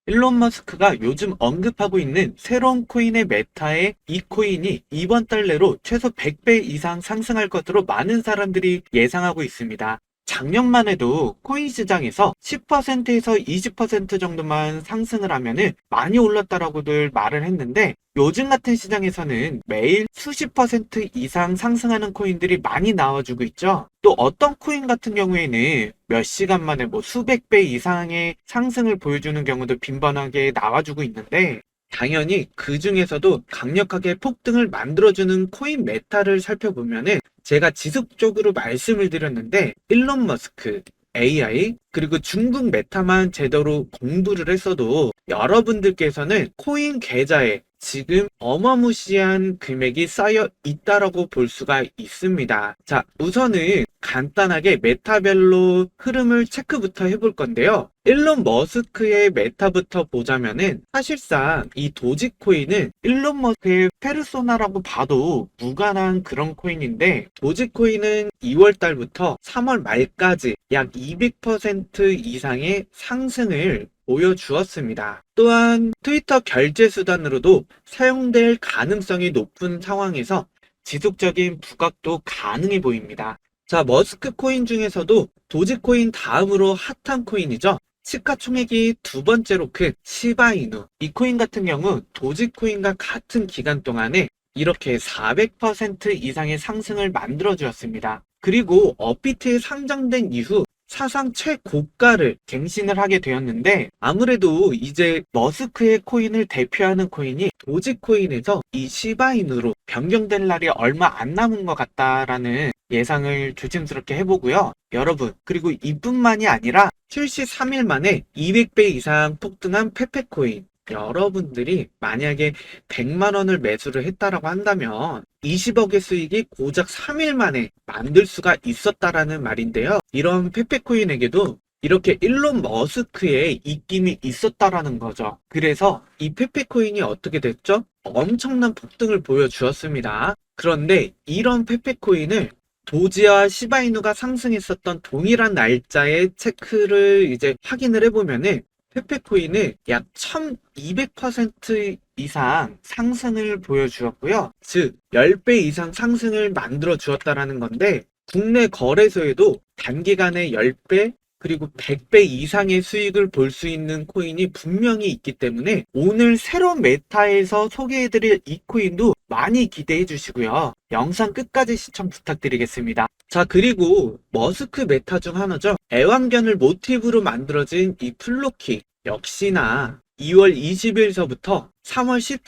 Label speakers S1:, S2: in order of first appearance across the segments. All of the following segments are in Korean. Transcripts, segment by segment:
S1: 일론 머스크가 요즘 언급하고 있는 새로운 코인의 메타의 이 코인이 이번 달 내로 최소 100배 이상 상승할 것으로 많은 사람들이 예상하고 있습니다. 작년만 해도 코인 시장에서 10%에서 20% 정도만 상승을 하면은 많이 올랐다라고들 말을 했는데, 요즘 같은 시장에서는 매일 수십 퍼센트 이상 상승하는 코인들이 많이 나와주고 있죠. 또 어떤 코인 같은 경우에는 몇 시간 만에 수백 배 이상의 상승을 보여주는 경우도 빈번하게 나와주고 있는데, 당연히 그 중에서도 강력하게 폭등을 만들어주는 코인 메타를 살펴보면은, 제가 지속적으로 말씀을 드렸는데 일론 머스크, AI, 그리고 중국 메타만 제대로 공부를 했어도 여러분들께서는 코인 계좌에 지금 어마무시한 금액이 쌓여 있다라고 볼 수가 있습니다. 자, 우선은 간단하게 메타별로 흐름을 체크부터 해볼 건데요. 일론 머스크의 메타부터 보자면은, 사실상 이 도지코인은 일론 머스크의 페르소나라고 봐도 무관한 그런 코인인데, 도지코인은 2월 달부터 3월 말까지 약 200% 이상의 상승을 보여주었습니다. 또한 트위터 결제 수단으로도 사용될 가능성이 높은 상황에서 지속적인 부각도 가능해 보입니다. 자, 머스크 코인 중에서도 도지코인 다음으로 핫한 코인이죠. 시가총액이 두 번째로 큰 시바이누. 이 코인 같은 경우 도지코인과 같은 기간 동안에 이렇게 400% 이상의 상승을 만들어 주었습니다. 그리고 업비트에 상장된 이후 사상 최고가를 갱신을 하게 되었는데, 아무래도 이제 머스크의 코인을 대표하는 코인이 도지코인에서 이 시바인으로 변경될 날이 얼마 안 남은 것 같다라는 예상을 조심스럽게 해보고요. 여러분, 그리고 이뿐만이 아니라 출시 3일 만에 200배 이상 폭등한 페페코인, 여러분들이 만약에 100만 원을 매수를 했다라고 한다면 20억의 수익이 고작 3일 만에 만들 수가 있었다라는 말인데요. 이런 페페코인에게도 이렇게 일론 머스크의 입김이 있었다라는 거죠. 그래서 이 페페코인이 어떻게 됐죠? 엄청난 폭등을 보여주었습니다. 그런데 이런 페페코인을 도지와 시바이누가 상승했었던 동일한 날짜의 체크를 이제 확인을 해보면은, 페페코인은 약 1200% 이상 상승을 보여주었고요. 즉 10배 이상 상승을 만들어 주었다라는 건데, 국내 거래소에도 단기간에 10배 그리고 100배 이상의 수익을 볼 수 있는 코인이 분명히 있기 때문에, 오늘 새로운 메타에서 소개해드릴 이 코인도 많이 기대해 주시고요. 영상 끝까지 시청 부탁드리겠습니다. 자, 그리고 머스크 메타 중 하나죠. 애완견을 모티브로 만들어진 이 플로키, 역시나 2월 20일서부터 3월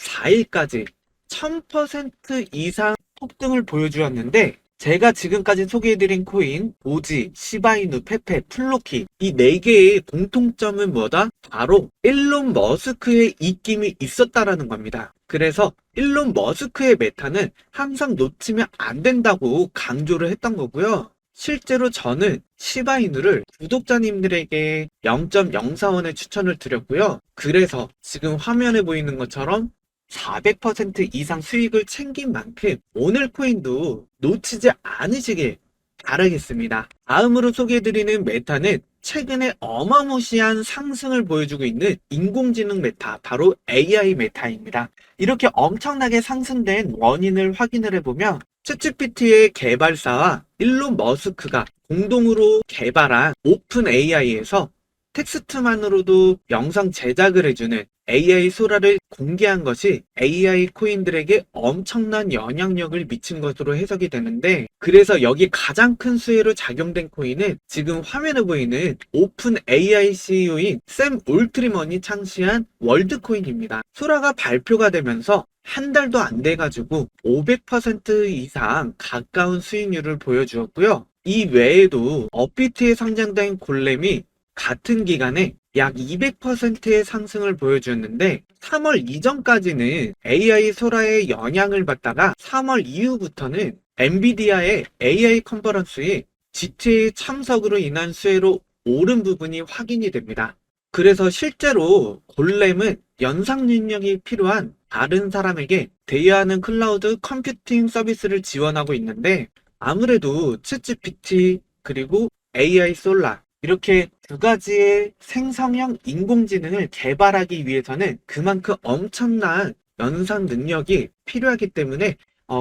S1: 14일까지 1000% 이상 폭등을 보여주었는데, 제가 지금까지 소개해드린 코인 오지, 시바이누, 페페, 플로키, 이 4개의 공통점은 뭐다? 바로 일론 머스크의 입김이 있었다라는 겁니다. 그래서 일론 머스크의 메타는 항상 놓치면 안 된다고 강조를 했던 거고요. 실제로 저는 시바이누를 구독자님들에게 0.04원의 추천을 드렸고요. 그래서 지금 화면에 보이는 것처럼 400% 이상 수익을 챙긴 만큼 오늘 코인도 놓치지 않으시길 바라겠습니다. 다음으로 소개해드리는 메타는 최근에 어마무시한 상승을 보여주고 있는 인공지능 메타, 바로 AI 메타입니다. 이렇게 엄청나게 상승된 원인을 확인을 해보면, 챗GPT의 개발사와 일론 머스크가 공동으로 개발한 오픈 AI에서 텍스트만으로도 영상 제작을 해주는 AI 소라를 공개한 것이 AI 코인들에게 엄청난 영향력을 미친 것으로 해석이 되는데, 그래서 여기 가장 큰 수혜로 작용된 코인은 지금 화면에 보이는 오픈 AI CEO인 샘 올트리먼이 창시한 월드코인입니다. 소라가 발표가 되면서 한 달도 안 돼가지고 500% 이상 가까운 수익률을 보여주었고요. 이 외에도 업비트에 상장된 골렘이 같은 기간에 약 200%의 상승을 보여주었는데, 3월 이전까지는 AI 소라의 영향을 받다가 3월 이후부터는 엔비디아의 AI 컨퍼런스에 GTA 참석으로 인한 수혜로 오른 부분이 확인이 됩니다. 그래서 실제로 골렘은 연상 능력이 필요한 다른 사람에게 대여하는 클라우드 컴퓨팅 서비스를 지원하고 있는데, 아무래도 챗GPT 그리고 AI 솔라, 이렇게 두 가지의 생성형 인공지능을 개발하기 위해서는 그만큼 엄청난 연산 능력이 필요하기 때문에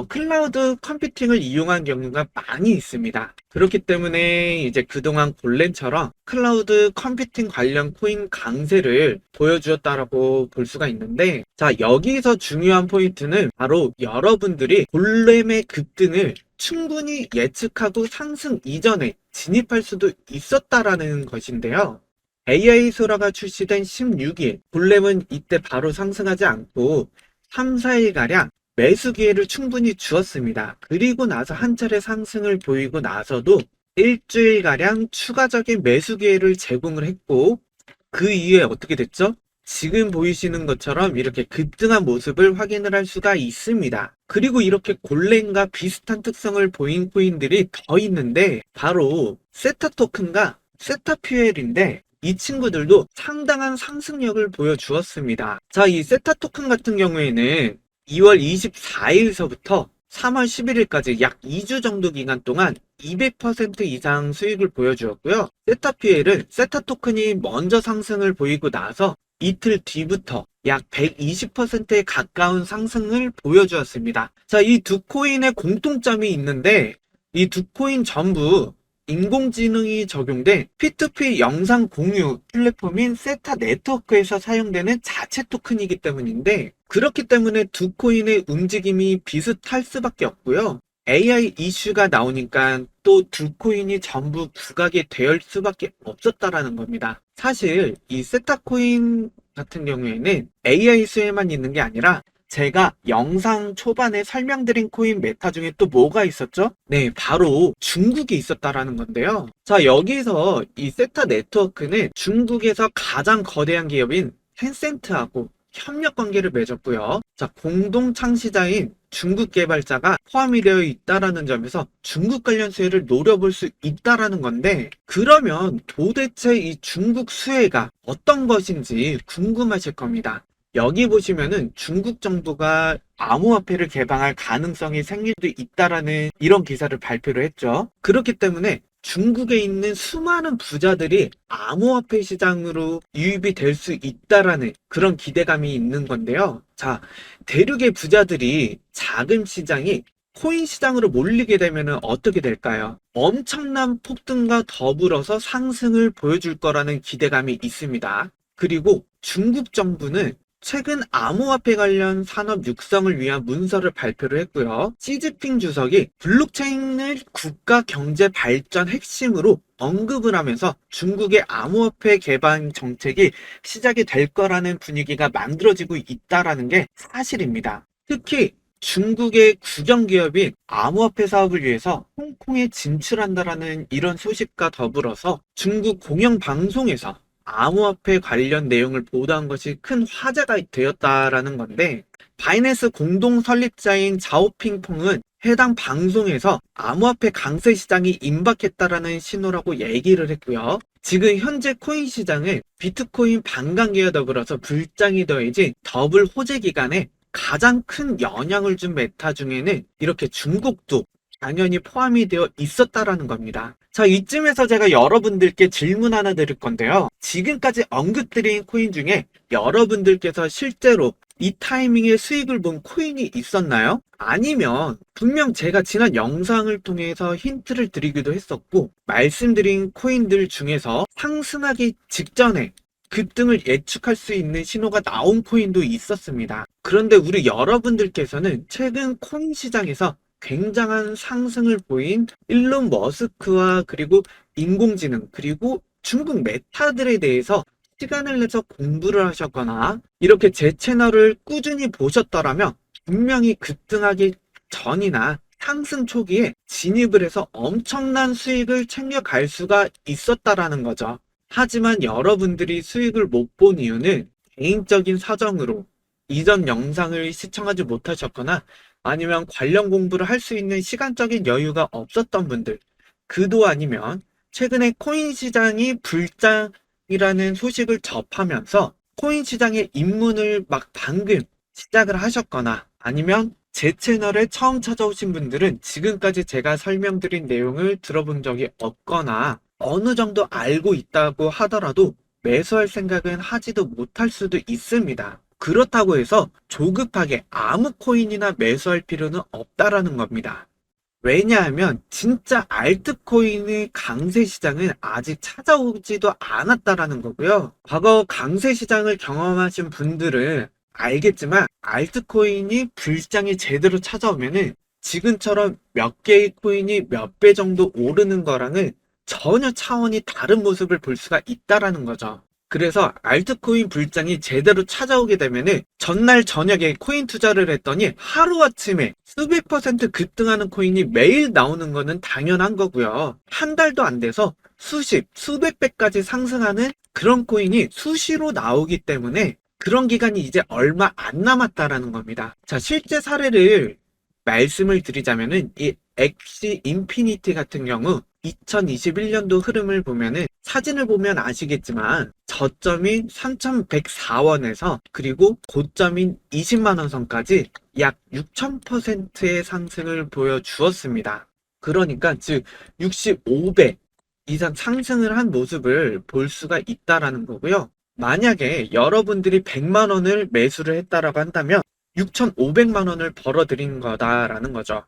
S1: 클라우드 컴퓨팅을 이용한 경우가 많이 있습니다. 그렇기 때문에 이제 그동안 골렘처럼 클라우드 컴퓨팅 관련 코인 강세를 보여주었다라고 볼 수가 있는데, 자, 여기서 중요한 포인트는 바로 여러분들이 골렘의 급등을 충분히 예측하고 상승 이전에 진입할 수도 있었다라는 것인데요. AI 소라가 출시된 16일, 골렘은 이때 바로 상승하지 않고 3, 4일가량 매수 기회를 충분히 주었습니다. 그리고 나서 한 차례 상승을 보이고 나서도 일주일가량 추가적인 매수 기회를 제공을 했고, 그 이후에 어떻게 됐죠? 지금 보이시는 것처럼 이렇게 급등한 모습을 확인을 할 수가 있습니다. 그리고 이렇게 골렘과 비슷한 특성을 보인 코인들이 더 있는데, 바로 세타 토큰과 세타 퓨엘인데, 이 친구들도 상당한 상승력을 보여주었습니다. 자, 이 세타 토큰 같은 경우에는 2월 24일서부터 3월 11일까지 약 2주 정도 기간 동안 200% 이상 수익을 보여주었고요. 세타PL은 세타 토큰이 먼저 상승을 보이고 나서 이틀 뒤부터 약 120%에 가까운 상승을 보여주었습니다. 자, 이 두 코인의 공통점이 있는데, 이 두 코인 전부 인공지능이 적용된 P2P 영상 공유 플랫폼인 세타 네트워크에서 사용되는 자체 토큰이기 때문인데, 그렇기 때문에 두 코인의 움직임이 비슷할 수밖에 없고요. AI 이슈가 나오니까 또 두 코인이 전부 부각이 될 수밖에 없었다라는 겁니다. 사실 이 세타 코인 같은 경우에는 AI 수에만 있는 게 아니라, 제가 영상 초반에 설명드린 코인 메타 중에 또 뭐가 있었죠? 네, 바로 중국이 있었다라는 건데요. 자, 여기서 이 세타 네트워크는 중국에서 가장 거대한 기업인 텐센트하고 협력 관계를 맺었고요. 자, 공동 창시자인 중국 개발자가 포함이 되어 있다라는 점에서 중국 관련 수혜를 노려볼 수 있다라는 건데, 그러면 도대체 이 중국 수혜가 어떤 것인지 궁금하실 겁니다. 여기 보시면은 중국 정부가 암호화폐를 개방할 가능성이 생길 수 있다라는 이런 기사를 발표를 했죠. 그렇기 때문에 중국에 있는 수많은 부자들이 암호화폐 시장으로 유입이 될 수 있다라는 그런 기대감이 있는 건데요. 자, 대륙의 부자들이 자금 시장이 코인 시장으로 몰리게 되면 어떻게 될까요? 엄청난 폭등과 더불어서 상승을 보여줄 거라는 기대감이 있습니다. 그리고 중국 정부는 최근 암호화폐 관련 산업 육성을 위한 문서를 발표를 했고요. 시진핑 주석이 블록체인을 국가 경제 발전 핵심으로 언급을 하면서 중국의 암호화폐 개방 정책이 시작이 될 거라는 분위기가 만들어지고 있다는 게 사실입니다. 특히 중국의 국영기업인 암호화폐 사업을 위해서 홍콩에 진출한다라는 이런 소식과 더불어서 중국 공영방송에서 암호화폐 관련 내용을 보도한 것이 큰 화제가 되었다라는 건데, 바이낸스 공동 설립자인 자오핑퐁은 해당 방송에서 암호화폐 강세 시장이 임박했다라는 신호라고 얘기를 했고요. 지금 현재 코인 시장은 비트코인 반감기와 더불어서 불장이 더해진 더블 호재 기간에 가장 큰 영향을 준 메타 중에는 이렇게 중국도 당연히 포함이 되어 있었다라는 겁니다. 자, 이쯤에서 제가 여러분들께 질문 하나 드릴 건데요. 지금까지 언급드린 코인 중에 여러분들께서 실제로 이 타이밍에 수익을 본 코인이 있었나요? 아니면 분명 제가 지난 영상을 통해서 힌트를 드리기도 했었고, 말씀드린 코인들 중에서 상승하기 직전에 급등을 예측할 수 있는 신호가 나온 코인도 있었습니다. 그런데 우리 여러분들께서는 최근 코인 시장에서 굉장한 상승을 보인 일론 머스크와 그리고 인공지능 그리고 중국 메타들에 대해서 시간을 내서 공부를 하셨거나 이렇게 제 채널을 꾸준히 보셨더라면 분명히 급등하기 전이나 상승 초기에 진입을 해서 엄청난 수익을 챙겨갈 수가 있었다라는 거죠. 하지만 여러분들이 수익을 못 본 이유는 개인적인 사정으로 이전 영상을 시청하지 못하셨거나 아니면 관련 공부를 할 수 있는 시간적인 여유가 없었던 분들, 그도 아니면 최근에 코인 시장이 불장이라는 소식을 접하면서 코인 시장에 입문을 막 방금 시작을 하셨거나 아니면 제 채널에 처음 찾아오신 분들은 지금까지 제가 설명드린 내용을 들어본 적이 없거나 어느 정도 알고 있다고 하더라도 매수할 생각은 하지도 못할 수도 있습니다. 그렇다고 해서 조급하게 아무 코인이나 매수할 필요는 없다라는 겁니다. 왜냐하면 진짜 알트코인의 강세 시장은 아직 찾아오지도 않았다라는 거고요. 과거 강세 시장을 경험하신 분들은 알겠지만 알트코인이 불장이 제대로 찾아오면은 지금처럼 몇 개의 코인이 몇 배 정도 오르는 거랑은 전혀 차원이 다른 모습을 볼 수가 있다라는 거죠. 그래서 알트코인 불장이 제대로 찾아오게 되면은 전날 저녁에 코인 투자를 했더니 하루아침에 수백 퍼센트 급등하는 코인이 매일 나오는 거는 당연한 거고요. 한 달도 안 돼서 수십, 수백 배까지 상승하는 그런 코인이 수시로 나오기 때문에 그런 기간이 이제 얼마 안 남았다라는 겁니다. 자, 실제 사례를 말씀을 드리자면은 이 엑시 인피니티 같은 경우 2021년도 흐름을 보면은 사진을 보면 아시겠지만 저점이 3,104원에서 그리고 고점인 20만 원 선까지 약 6,000%의 상승을 보여주었습니다. 그러니까 즉 65배 이상 상승을 한 모습을 볼 수가 있다라는 거고요. 만약에 여러분들이 100만 원을 매수를 했다라고 한다면 6,500만 원을 벌어들인 거다라는 거죠.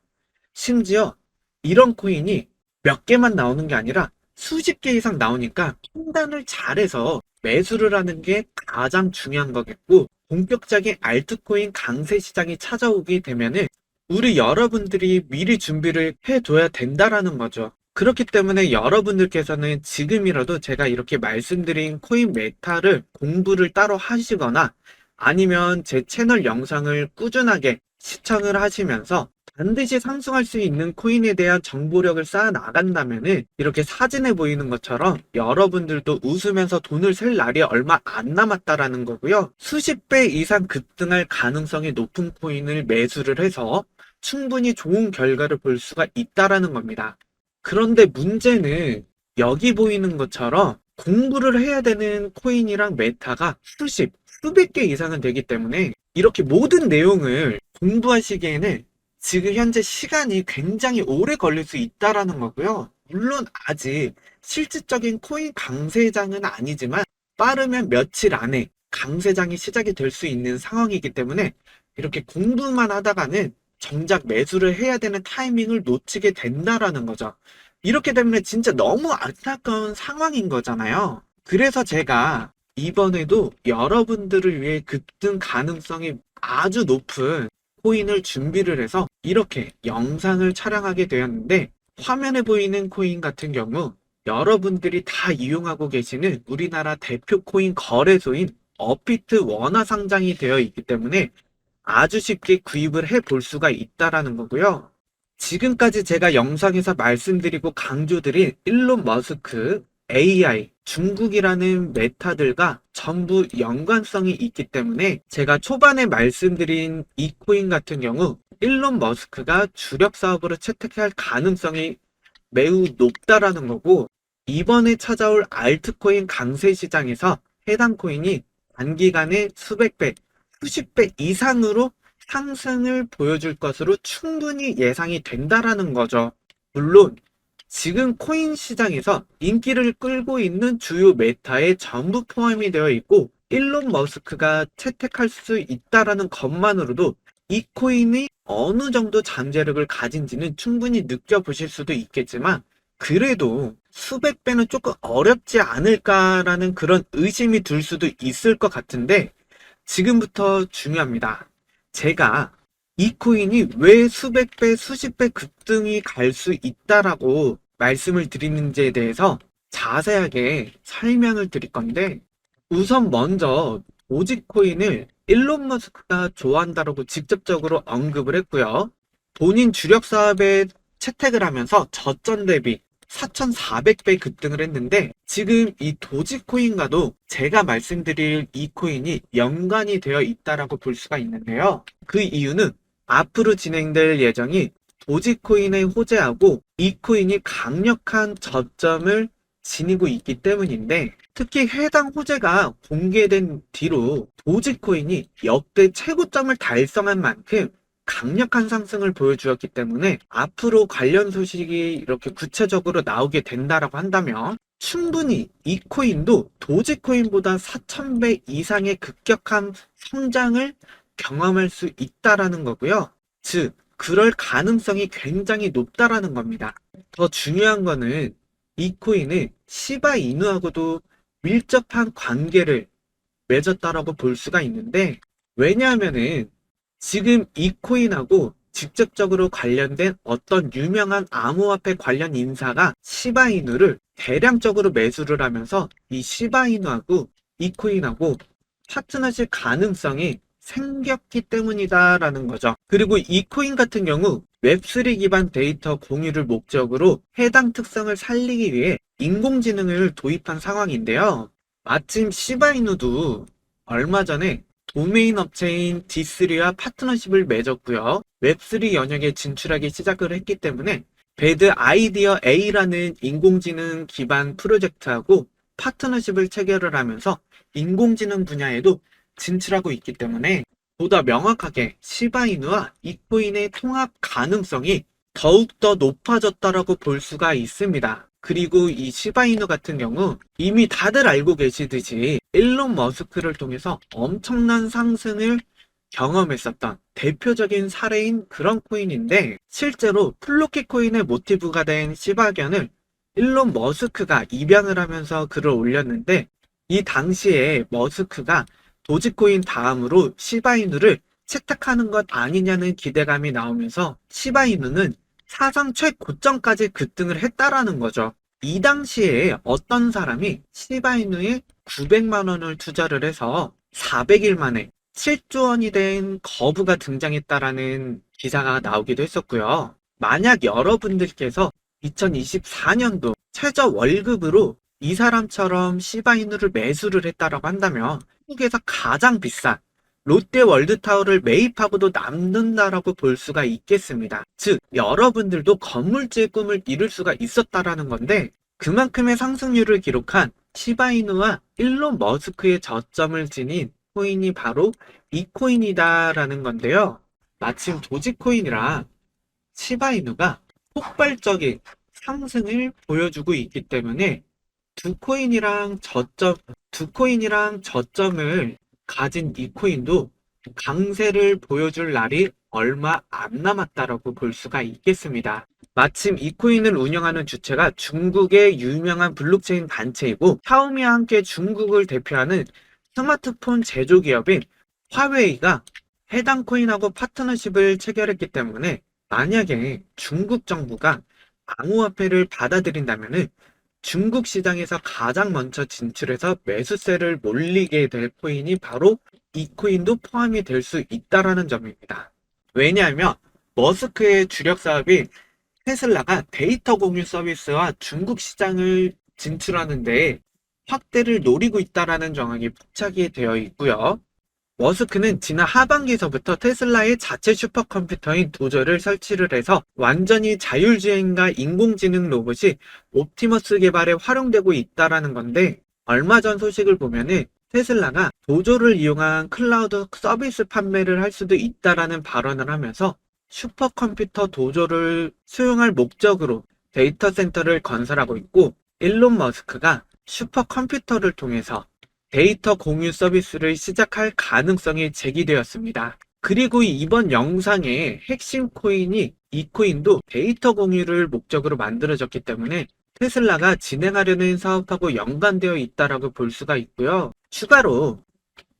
S1: 심지어 이런 코인이 몇 개만 나오는 게 아니라 수십 개 이상 나오니까 판단을 잘해서 매수를 하는 게 가장 중요한 거겠고, 본격적인 알트코인 강세 시장이 찾아오게 되면은 우리 여러분들이 미리 준비를 해둬야 된다라는 거죠. 그렇기 때문에 여러분들께서는 지금이라도 제가 이렇게 말씀드린 코인 메타를 공부를 따로 하시거나 아니면 제 채널 영상을 꾸준하게 시청을 하시면서 반드시 상승할 수 있는 코인에 대한 정보력을 쌓아 나간다면은 이렇게 사진에 보이는 것처럼 여러분들도 웃으면서 돈을 셀 날이 얼마 안 남았다라는 거고요. 수십 배 이상 급등할 가능성이 높은 코인을 매수를 해서 충분히 좋은 결과를 볼 수가 있다라는 겁니다. 그런데 문제는 여기 보이는 것처럼 공부를 해야 되는 코인이랑 메타가 수십, 수백 개 이상은 되기 때문에 이렇게 모든 내용을 공부하시기에는 지금 현재 시간이 굉장히 오래 걸릴 수 있다라는 거고요. 물론 아직 실질적인 코인 강세장은 아니지만 빠르면 며칠 안에 강세장이 시작이 될 수 있는 상황이기 때문에 이렇게 공부만 하다가는 정작 매수를 해야 되는 타이밍을 놓치게 된다라는 거죠. 이렇게 되면 진짜 너무 안타까운 상황인 거잖아요. 그래서 제가 이번에도 여러분들을 위해 급등 가능성이 아주 높은 코인을 준비를 해서 이렇게 영상을 촬영하게 되었는데, 화면에 보이는 코인 같은 경우 여러분들이 다 이용하고 계시는 우리나라 대표 코인 거래소인 업비트 원화 상장이 되어 있기 때문에 아주 쉽게 구입을 해 볼 수가 있다라는 거고요. 지금까지 제가 영상에서 말씀드리고 강조드린 일론 머스크, AI, 중국이라는 메타들과 전부 연관성이 있기 때문에 제가 초반에 말씀드린 이 코인 같은 경우 일론 머스크가 주력 사업으로 채택할 가능성이 매우 높다라는 거고, 이번에 찾아올 알트코인 강세 시장에서 해당 코인이 단기간에 수백 배, 수십 배 이상으로 상승을 보여줄 것으로 충분히 예상이 된다라는 거죠. 물론 지금 코인 시장에서 인기를 끌고 있는 주요 메타에 전부 포함이 되어 있고 일론 머스크가 채택할 수 있다라는 것만으로도 이 코인이 어느 정도 잠재력을 가진지는 충분히 느껴보실 수도 있겠지만, 그래도 수백 배는 조금 어렵지 않을까라는 그런 의심이 들 수도 있을 것 같은데, 지금부터 중요합니다. 제가 이 코인이 왜 수백 배, 수십 배 급등이 갈 수 있다라고 말씀을 드리는지에 대해서 자세하게 설명을 드릴 건데, 우선 먼저 도지코인을 일론 머스크가 좋아한다라고 직접적으로 언급을 했고요. 본인 주력 사업에 채택을 하면서 저점 대비 4,400배 급등을 했는데, 지금 이 도지코인과도 제가 말씀드릴 이 코인이 연관이 되어 있다라고 볼 수가 있는데요. 그 이유는 앞으로 진행될 예정이 도지코인의 호재하고 이 코인이 강력한 저점을 지니고 있기 때문인데, 특히 해당 호재가 공개된 뒤로 도지코인이 역대 최고점을 달성한 만큼 강력한 상승을 보여주었기 때문에 앞으로 관련 소식이 이렇게 구체적으로 나오게 된다라고 한다면 충분히 이 코인도 도지코인보다 4,000배 이상의 급격한 성장을 경험할 수 있다라는 거고요. 즉, 그럴 가능성이 굉장히 높다라는 겁니다. 더 중요한 거는 이 코인은 시바이누하고도 밀접한 관계를 맺었다라고 볼 수가 있는데, 왜냐하면은 지금 이 코인하고 직접적으로 관련된 어떤 유명한 암호화폐 관련 인사가 시바이누를 대량적으로 매수를 하면서 이 시바이누하고 이 코인하고 파트너십 가능성이 생겼기 때문이다라는 거죠. 그리고 이 코인 같은 경우 웹3 기반 데이터 공유를 목적으로 해당 특성을 살리기 위해 인공지능을 도입한 상황인데요. 마침 시바이누도 얼마 전에 도메인 업체인 D3와 파트너십을 맺었고요. 웹3 영역에 진출하기 시작을 했기 때문에 배드 아이디어 A라는 인공지능 기반 프로젝트하고 파트너십을 체결을 하면서 인공지능 분야에도 진출하고 있기 때문에 보다 명확하게 시바이누와 이코인의 통합 가능성이 더욱더 높아졌다라고 볼 수가 있습니다. 그리고 이 시바이누 같은 경우 이미 다들 알고 계시듯이 일론 머스크를 통해서 엄청난 상승을 경험했었던 대표적인 사례인 그런 코인인데, 실제로 플로키 코인의 모티브가 된 시바견을 일론 머스크가 입양을 하면서 글을 올렸는데, 이 당시에 머스크가 도지코인 다음으로 시바이누를 채택하는 것 아니냐는 기대감이 나오면서 시바이누는 사상 최고점까지 급등을 했다라는 거죠. 이 당시에 어떤 사람이 시바이누에 900만 원을 투자를 해서 400일 만에 7조 원이 된 거부가 등장했다라는 기사가 나오기도 했었고요. 만약 여러분들께서 2024년도 최저 월급으로 이 사람처럼 시바이누를 매수를 했다라고 한다면 한국에서 가장 비싼 롯데 월드타워를 매입하고도 남는다라고 볼 수가 있겠습니다. 즉, 여러분들도 건물주의 꿈을 이룰 수가 있었다라는 건데, 그만큼의 상승률을 기록한 시바이누와 일론 머스크의 저점을 지닌 코인이 바로 이 코인이다라는 건데요. 마침 도지코인이랑 시바이누가 폭발적인 상승을 보여주고 있기 때문에 두 코인이랑 저점을 가진 이 코인도 강세를 보여줄 날이 얼마 안 남았다라고 볼 수가 있겠습니다. 마침 이 코인을 운영하는 주체가 중국의 유명한 블록체인 단체이고, 샤오미와 함께 중국을 대표하는 스마트폰 제조기업인 화웨이가 해당 코인하고 파트너십을 체결했기 때문에 만약에 중국 정부가 암호화폐를 받아들인다면 중국 시장에서 가장 먼저 진출해서 매수세를 몰리게 될 코인이 바로 이 코인도 포함이 될 수 있다라는 점입니다. 왜냐하면 머스크의 주력 사업인 테슬라가 데이터 공유 서비스와 중국 시장을 진출하는 데 확대를 노리고 있다라는 정황이 포착이 되어 있고요. 머스크는 지난 하반기에서부터 테슬라의 자체 슈퍼컴퓨터인 도저를 설치를 해서 완전히 자율주행과 인공지능 로봇이 옵티머스 개발에 활용되고 있다라는 건데, 얼마 전 소식을 보면은 테슬라가 도저를 이용한 클라우드 서비스 판매를 할 수도 있다라는 발언을 하면서 슈퍼컴퓨터 도저를 수용할 목적으로 데이터 센터를 건설하고 있고, 일론 머스크가 슈퍼컴퓨터를 통해서 데이터 공유 서비스를 시작할 가능성이 제기되었습니다. 그리고 이번 영상의 핵심 코인이 이 코인도 데이터 공유를 목적으로 만들어졌기 때문에 테슬라가 진행하려는 사업하고 연관되어 있다라고 볼 수가 있고요. 추가로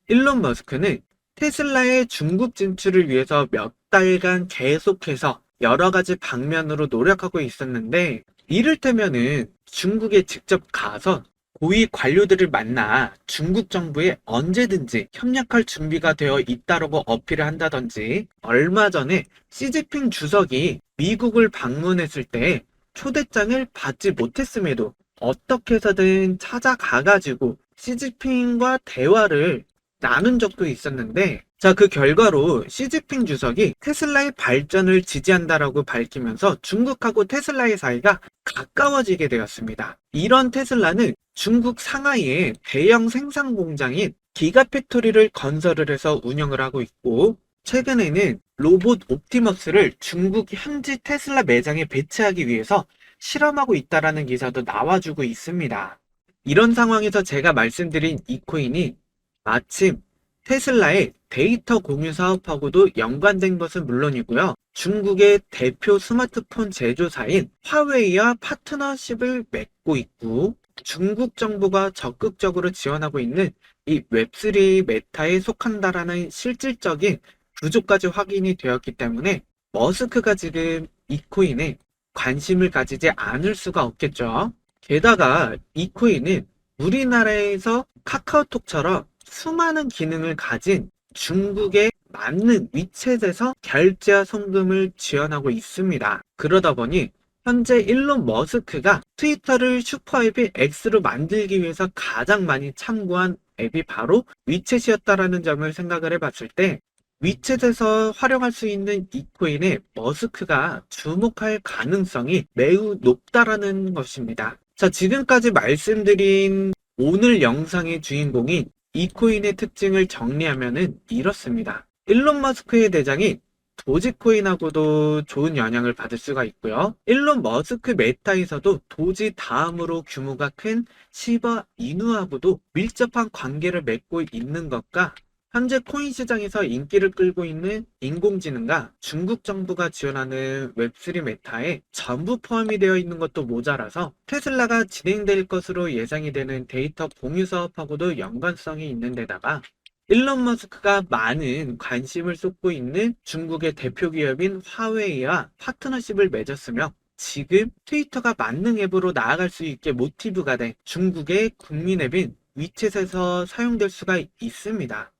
S1: 일론 머스크는 테슬라의 중국 진출을 위해서 몇 달간 계속해서 여러 가지 방면으로 노력하고 있었는데, 이를테면은 중국에 직접 가서 고위 관료들을 만나 중국 정부에 언제든지 협력할 준비가 되어 있다라고 어필을 한다든지, 얼마 전에 시진핑 주석이 미국을 방문했을 때 초대장을 받지 못했음에도 어떻게 해서든 찾아가가지고 시진핑과 대화를 나눈 적도 있었는데, 그 결과로 시진핑 주석이 테슬라의 발전을 지지한다라고 밝히면서 중국하고 테슬라의 사이가 가까워지게 되었습니다. 이런 테슬라는 중국 상하이에 대형 생산 공장인 기가팩토리를 건설을 해서 운영을 하고 있고, 최근에는 로봇 옵티머스를 중국 현지 테슬라 매장에 배치하기 위해서 실험하고 있다라는 기사도 나와주고 있습니다. 이런 상황에서 제가 말씀드린 이 코인이 마침 테슬라의 데이터 공유 사업하고도 연관된 것은 물론이고요. 중국의 대표 스마트폰 제조사인 화웨이와 파트너십을 맺고 있고, 중국 정부가 적극적으로 지원하고 있는 이 웹3 메타에 속한다라는 실질적인 구조까지 확인이 되었기 때문에 머스크가 지금 이 코인에 관심을 가지지 않을 수가 없겠죠. 게다가 이 코인은 우리나라에서 카카오톡처럼 수많은 기능을 가진 중국의 많은 위챗에서 결제와 송금을 지원하고 있습니다. 그러다 보니 현재 일론 머스크가 트위터를 슈퍼앱이 X로 만들기 위해서 가장 많이 참고한 앱이 바로 위챗이었다라는 점을 생각을 해봤을 때, 위챗에서 활용할 수 있는 이 코인에 머스크가 주목할 가능성이 매우 높다라는 것입니다. 자, 지금까지 말씀드린 오늘 영상의 주인공인 이 코인의 특징을 정리하면은 이렇습니다. 일론 머스크의 대장인 도지코인하고도 좋은 영향을 받을 수가 있고요. 일론 머스크 메타에서도 도지 다음으로 규모가 큰 시바 이누하고도 밀접한 관계를 맺고 있는 것과, 현재 코인 시장에서 인기를 끌고 있는 인공지능과 중국 정부가 지원하는 웹3 메타에 전부 포함이 되어 있는 것도 모자라서 테슬라가 진행될 것으로 예상이 되는 데이터 공유 사업하고도 연관성이 있는 데다가, 일론 머스크가 많은 관심을 쏟고 있는 중국의 대표 기업인 화웨이와 파트너십을 맺었으며, 지금 트위터가 만능 앱으로 나아갈 수 있게 모티브가 된 중국의 국민 앱인 위챗에서 사용될 수가 있습니다.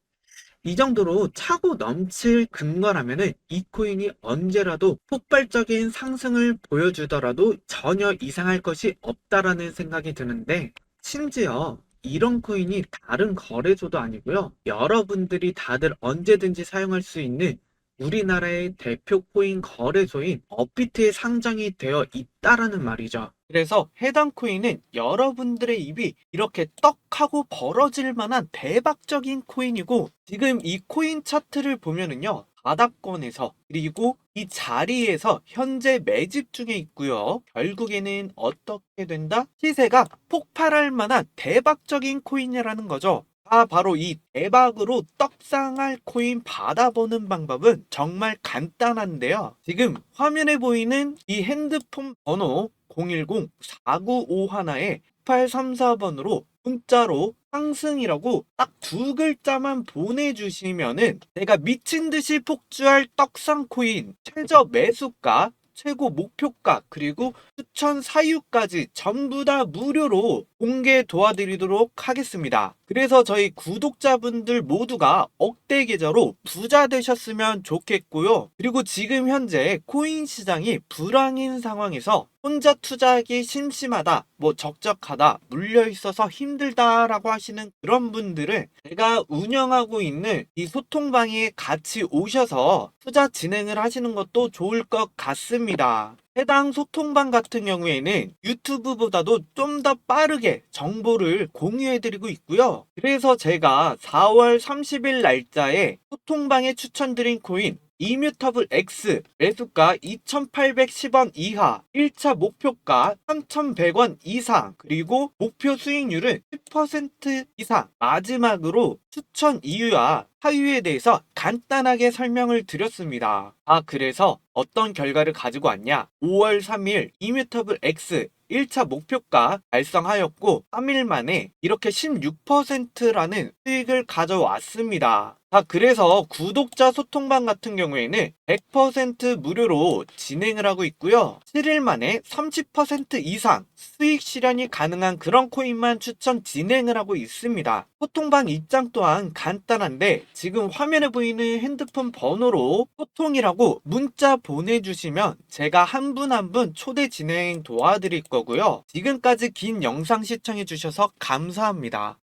S1: 이 정도로 차고 넘칠 근거라면은 이 코인이 언제라도 폭발적인 상승을 보여주더라도 전혀 이상할 것이 없다라는 생각이 드는데, 심지어 이런 코인이 다른 거래소도 아니고요. 여러분들이 다들 언제든지 사용할 수 있는 우리나라의 대표 코인 거래소인 업비트에 상장이 되어 있다라는 말이죠. 그래서 해당 코인은 여러분들의 입이 이렇게 떡하고 벌어질 만한 대박적인 코인이고, 지금 이 코인 차트를 보면은요, 바닥권에서 그리고 이 자리에서 현재 매집 중에 있고요. 결국에는 어떻게 된다? 시세가 폭발할 만한 대박적인 코인이라는 거죠. 바로 이 대박으로 떡상할 코인 받아보는 방법은 정말 간단한데요. 지금 화면에 보이는 이 핸드폰 번호 010-4951에 1834번으로 문자로 상승이라고 딱 두 글자만 보내주시면은 제가 미친듯이 폭주할 떡상 코인 최저 매수가, 최고 목표가, 그리고 추천 사유까지 전부 다 무료로 공개 도와드리도록 하겠습니다. 그래서 저희 구독자분들 모두가 억대 계좌로 부자 되셨으면 좋겠고요. 그리고 지금 현재 코인 시장이 불황인 상황에서 혼자 투자하기 심심하다, 적적하다, 물려있어서 힘들다라고 하시는 그런 분들은 제가 운영하고 있는 이 소통방에 같이 오셔서 투자 진행을 하시는 것도 좋을 것 같습니다. 해당 소통방 같은 경우에는 유튜브보다도 좀 더 빠르게 정보를 공유해드리고 있고요. 그래서 제가 4월 30일 날짜에 소통방에 추천드린 코인 이뮤터블 X 매수가 2,810원 이하, 1차 목표가 3,100원 이상, 그리고 목표 수익률은 10% 이상, 마지막으로 추천 이유와 하유에 대해서 간단하게 설명을 드렸습니다. 그래서 어떤 결과를 가지고 왔냐? 5월 3일 이뮤터블 X 1차 목표가 달성하였고 3일 만에 이렇게 16%라는 수익을 가져왔습니다. 그래서 구독자 소통방 같은 경우에는 100% 무료로 진행을 하고 있고요. 7일 만에 30% 이상 수익 실현이 가능한 그런 코인만 추천 진행을 하고 있습니다. 소통방 입장 또한 간단한데, 지금 화면에 보이는 핸드폰 번호로 소통이라고 문자 보내주시면 제가 한 분 한 분 초대 진행 도와드릴 거고요. 지금까지 긴 영상 시청해주셔서 감사합니다.